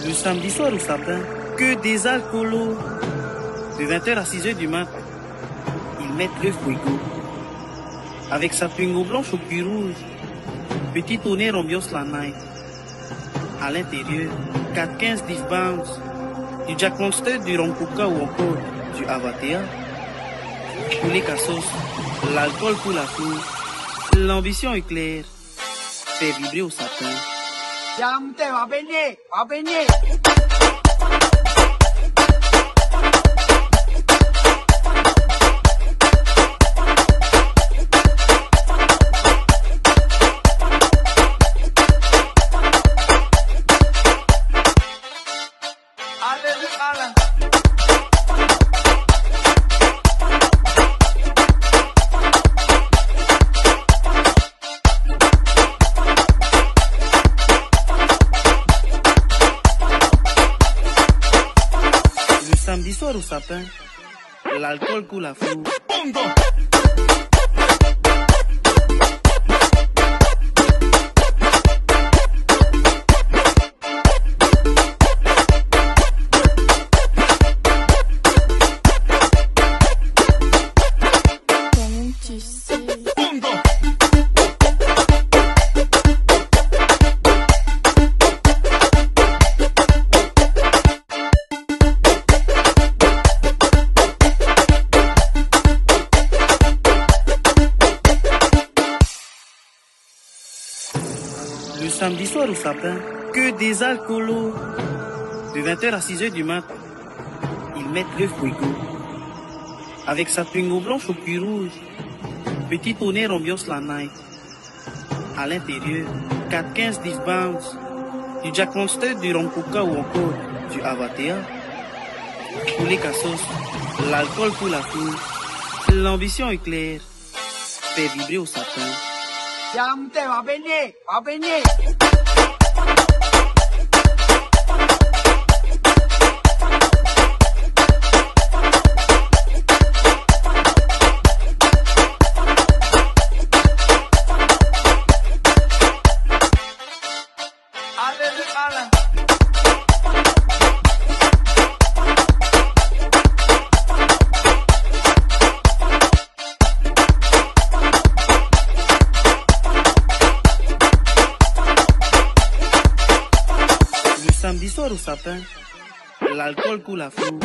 Le samedi soir au sapin, que des alcoolos. De 20h à 6h du mat, ils mettent le fuego. Avec sa Twingo blanche au cul rouge, petit tonnerre ambiance la night. À l'intérieur, 4-15 Div Bounce, du Jack Monster, du Rampuka ou encore du Avatea. Pour les cassos, l'alcool pour la foule. L'ambition est claire, fait vibrer au sapin. va venir. Samedi soir au sapin, l'alcool coule à flot. Comme tu sais. Le samedi soir au sapin, que des alcoolos. De 20h à 6h du mat, ils mettent le fuego. Avec sa Twingo blanche au cul rouge, petit tonnerre ambiance la night. À l'intérieur, 4-15 Div Bounce, du Jack Monster, du Rampuka ou encore du Avatea. Pour les cassos, l'alcool pour la foule. L'ambition est claire, fait vibrer au sapin. va venir. Samedi soir au sapin, l'alcool coule à flot.